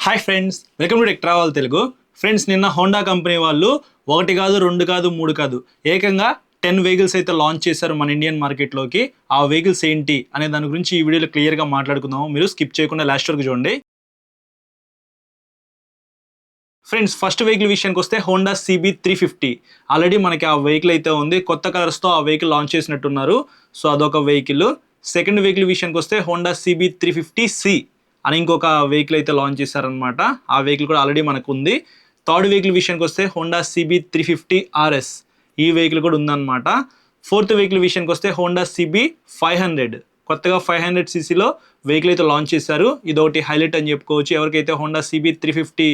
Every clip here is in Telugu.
Hi friends, welcome to tech travel Telugu. Friends, నిన్న హోండా కంపెనీ వాళ్ళు ఒకటి కాదు, రెండు కాదు, మూడు కాదు, ఏకంగా 10 వెహికల్స్ అయితే లాంచ్ చేశారు మన ఇండియన్ మార్కెట్లోకి. ఆ వెహికల్స్ ఏంటి అనే దాని గురించి ఈ వీడియోలో క్లియర్గా మాట్లాడుకుందాము. మీరు స్కిప్ చేయకుండా లాస్ట్ వరకు చూడండి. ఫ్రెండ్స్, ఫస్ట్ వెహికల్ విషయానికి వస్తే హోండా CB350. ఆల్రెడీ మనకి ఆ వెహికల్ అయితే ఉంది. కొత్త కలర్స్తో ఆ వెహికల్ లాంచ్ చేసినట్టున్నారు. సో అదొక వెహికల్. సెకండ్ వెహికల్ విషయానికి వస్తే హోండా CB350C అని ఇంకొక వెహికల్ అయితే లాంచ్ చేశారనమాట. ఆ వెహికల్ కూడా ఆల్రెడీ మనకు ఉంది. థర్డ్ వెహికల్ విషయానికి వస్తే హోండా CB350RS, ఈ వెహికల్ కూడా ఉందన్నమాట. ఫోర్త్ వెహికల్ విషయానికి వస్తే హోండా CB500, కొత్తగా 500cc వెహికల్ అయితే లాంచ్ చేశారు. ఇదొకటి హైలైట్ అని చెప్పుకోవచ్చు. ఎవరికైతే హోండా CB350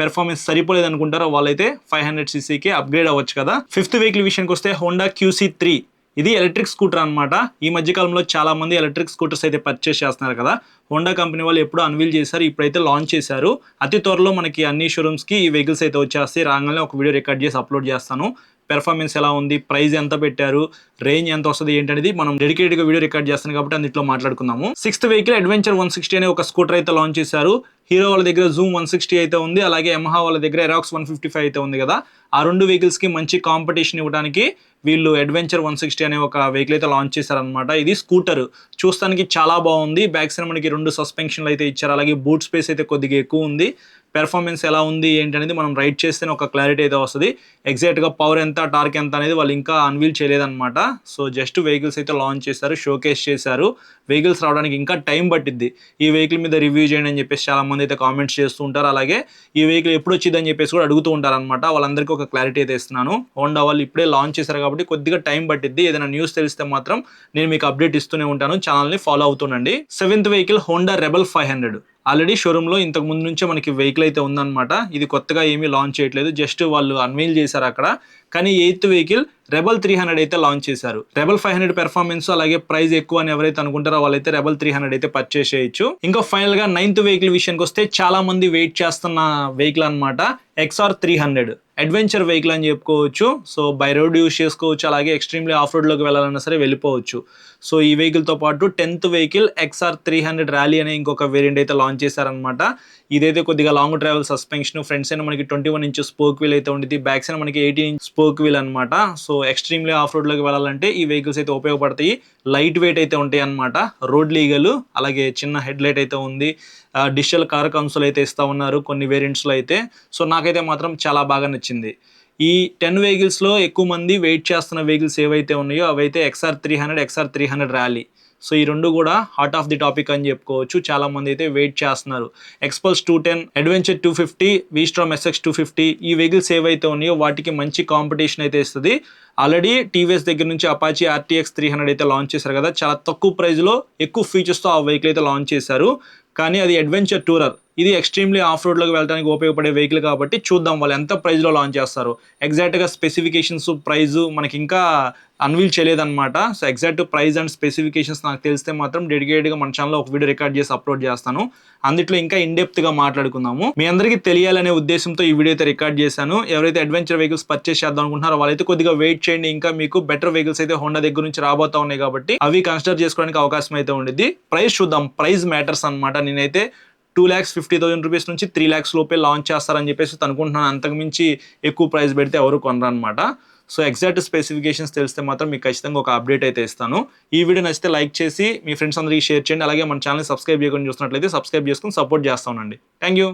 పెర్ఫార్మెన్స్ సరిపోలేదు అనుకుంటారో వాళ్ళైతే 500cc అప్గ్రేడ్ అవ్వచ్చు కదా. ఫిఫ్త్ వెహికల్ విషయానికి వస్తే హోండా QC3, ఇది ఎలక్ట్రిక్ స్కూటర్ అనమాట. ఈ మధ్య కాలంలో చాలా మంది ఎలక్ట్రిక్ స్కూటర్స్ అయితే పర్చేస్ చేస్తున్నారు కదా. హోండా కంపెనీ వాళ్ళు ఎప్పుడూ అన్వీల్ చేశారు, ఇప్పుడైతే లాంచ్ చేశారు. అతి త్వరలో మనకి అన్ని షోరూమ్స్కి ఈ వెహికల్స్ అయితే వచ్చేస్తాయి. రాగానే ఒక వీడియో రికార్డ్ చేసి అప్లోడ్ చేస్తాను. పెర్ఫార్మెన్స్ ఎలా ఉంది, ప్రైస్ ఎంత పెట్టారు, రేంజ్ ఎంత వస్తుంది ఏంటనేది మనం డెడికేటెడ్గా వీడియో రికార్డ్ చేస్తాను కాబట్టి అందులో మాట్లాడుకుందాము. సిక్స్త్ వెహికల్ అడ్వెంచర్ 160 అనే ఒక స్కూటర్ అయితే లాంచ్ చేశారు. హీరో వాళ్ళ దగ్గర జూమ్ 160 అయితే ఉంది, అలాగే యమహా వాళ్ళ దగ్గర ఎరాక్స్ 155 అయితే ఉంది కదా. ఆ రెండు వెహికల్స్కి మంచి కాంపిటీషన్ ఇవ్వడానికి వీళ్ళు అడ్వెంచర్ 160 అనే ఒక వెహికల్ అయితే లాంచ్ చేశారనమాట. ఇది స్కూటర్, చూస్తానికి చాలా బాగుంది. బ్యాక్ సైడ్ మనకి 2 సస్పెన్షన్లు అయితే ఇచ్చారు, అలాగే బూట్ స్పేస్ అయితే కొద్దిగా ఎక్కువ ఉంది. పెర్ఫార్మెన్స్ ఎలా ఉంది ఏంటి అనేది మనం రైడ్ చేస్తేనే ఒక క్లారిటీ అయితే వస్తుంది. ఎగ్జాక్ట్గా పవర్ ఎంత, టార్క్ ఎంత అనేది వాళ్ళు ఇంకా అన్వీల్ చేయలేదన్నమాట. సో జస్ట్ వెహికల్స్ అయితే లాంచ్ చేశారు, షోకేస్ చేశారు. వెహికల్స్ రావడానికి ఇంకా టైం పట్టిద్ది. ఈ వెహికల్ మీద రివ్యూ చేయండి అని చెప్పేసి చాలా మంది అయితే కామెంట్స్ చేస్తూ ఉంటారు. అలాగే ఈ వెహికల్ ఎప్పుడు వచ్చింది అని చెప్పేసి కూడా అడుగుతూ ఉంటారనమాట. వాళ్ళందరికీ ఒక క్లారిటీ అయితే ఇస్తున్నాను. హోండా వాళ్ళు ఇప్పుడే లాంచ్ చేశారు కాబట్టి కొద్దిగా టైం పట్టిద్ది. ఏదైనా న్యూస్ తెలిస్తే మాత్రం నేను మీకు అప్డేట్ ఇస్తూనే ఉంటాను. ఛానల్ని ఫాలో అవుతుండండి. Seventh vehicle Honda rebel 500. Already షోరూంలో ఇంతకు ముందు నుంచే మనకి వెహికల్ అయితే ఉందన్నమాట. ఇది కొత్తగా ఏమీ లాంచ్ చేయట్లేదు, జస్ట్ వాళ్ళు అన్వీల్ చేశారు అక్కడ. కానీ ఎయిత్ వెహికల్ రెబెల్ 300 అయితే లాంచ్ చేశారు. రెబెల్ 500 పెర్ఫార్మెన్స్ అలాగే ప్రైస్ ఎక్కువ అని ఎవరైతే అనుకుంటారో వాళ్ళైతే రెబెల్ 300 అయితే పర్చేస్ చేయొచ్చు. ఇంకా ఫైనల్ గా నైన్త్ వెహికల్ విషయానికి వస్తే చాలా మంది వెయిట్ చేస్తున్న వెహికల్ అనమాట. XR 300 అడ్వెంచర్ వెహికల్ అని చెప్పుకోవచ్చు. సో బై రోడ్ యూస్ చేసుకోవచ్చు, అలాగే ఎక్స్ట్రీమ్లీ ఆఫ్ రోడ్లోకి వెళ్ళాలన్నా సరే వెళ్ళిపోవచ్చు. సో ఈ వెహికల్తో పాటు 10th వెహికల్ XR 300 ర్యాలీ అనే ఇంకొక వేరియంట్ అయితే లాంచ్ చేశారనమాట. ఇదైతే కొద్దిగా long travel suspension, front side మనకి 21 ఇంచ్ స్పోక్ వీల్ అయితే ఉంటుంది, బ్యాక్ సైడ్ మనకి 18 ఇంచ్ స్పోక్ వీల్ అనమాట. సో ఎక్స్ట్రీమ్లీ ఆఫ్ రోడ్లోకి వెళ్ళాలంటే ఈ వెహికల్స్ అయితే ఉపయోగపడతాయి. లైట్ వెయిట్ అయితే ఉంటాయి అనమాట, రోడ్ లీగల్, అలాగే చిన్న హెడ్ లైట్ అయితే ఉంది. డిజిటల్ కలర్ కన్సోల్ అయితే ఇస్తూ ఉన్నారు కొన్ని వేరియంట్స్లో అయితే. సో నాకైతే మాత్రం చాలా బాగా నచ్చింది. ఈ 10 వెహికల్స్లో ఎక్కువ మంది వెయిట్ చేస్తున్న వెహికల్స్ ఏవైతే ఉన్నాయో అవైతే XR 300, XR 300 ర్యాలీ. సో ఈ రెండు కూడా హార్ట్ ఆఫ్ ది టాపిక్ అని చెప్పుకోవచ్చు. చాలా మంది అయితే వెయిట్ చేస్తున్నారు. ఎక్స్పల్స్ 210, అడ్వెంచర్ 250, వీస్ట్రామ్ SX 250, ఈ వెహికల్స్ ఏవైతే ఉన్నాయో వాటికి మంచి కాంపిటీషన్ అయితే ఇస్తుంది. ఆల్రెడీ టీవీఎస్ దగ్గర నుంచి అపాచీ RTX 300 అయితే లాంచ్ చేశారు కదా. చాలా తక్కువ ప్రైస్లో ఎక్కువ ఫీచర్స్తో ఆ వెహికల్ అయితే లాంచ్ చేశారు. కానీ అది అడ్వెంచర్ టూరర్, ఇది ఎక్స్ట్రీమ్లీ ఆఫ్ రోడ్లోకి వెళ్ళడానికి ఉపయోగపడే వెహికల్ కాబట్టి చూద్దాం వాళ్ళు ఎంత ప్రైస్లో లాంచ్ చేస్తారు. ఎగ్జాక్ట్గా స్పెసిఫికేషన్స్, ప్రైస్ మనకి ఇంకా అన్వీల్ చేయలేదన్నమాట. So exact price and specifications నాకు తెలిస్తే మాత్రం డెడికేటెడ్గా మన ఛానల్లో ఒక వీడియో రికార్డ్ చేసి అప్లోడ్ చేస్తాను. అందులో ఇంకా ఇన్డెప్త్గా మాట్లాడుకుందాము. మీ అందరికీ తెలియాలనే ఉద్దేశంతో ఈ వీడియో అయితే రికార్డ్ చేశాను. ఎవరైతే అడ్వెంచర్ వెహికల్స్ పర్చేస్ చేద్దాం అనుకుంటున్నారో వాళ్ళైతే కొద్దిగా వెయిట్ చేయండి. ఇంకా మీకు బెటర్ వెహికల్స్ అయితే హోండా దగ్గర నుంచి రాబోతా ఉన్నాయి కాబట్టి అవి కన్సిడర్ చేసుకోవడానికి అవకాశం అయితే ఉండిద్ది. ప్రైస్ చూద్దాం, ప్రైస్ మ్యాటర్స్ అనమాట. నేనైతే 2,50,000 రూపీస్ నుంచి 3 lakhs లోపే లాంచ్ చేస్తారని చెప్పేసి అనుకుంటున్నాను. అంతకుమించి ఎక్కువ ప్రైస్ పెడితే ఎవరు కొనరనమాట. సో ఎగ్జాక్ట్ స్పెసిఫికేషన్స్ తెలిస్తే మాత్రం మీకు ఖచ్చితంగా ఒక అప్డేట్ అయితే ఇస్తాను. ఈ వీడియో నచ్చితే లైక్ చేసి మీ ఫ్రెండ్స్ అందరికీ షేర్ చేయండి. అలాగే మన ఛానల్ సబ్స్క్రైబ్ చేయకుండా చూస్తున్నట్లయితే సబ్స్క్రైబ్ చేసుకుని సపోర్ట్ చేస్తానండి. Thank you.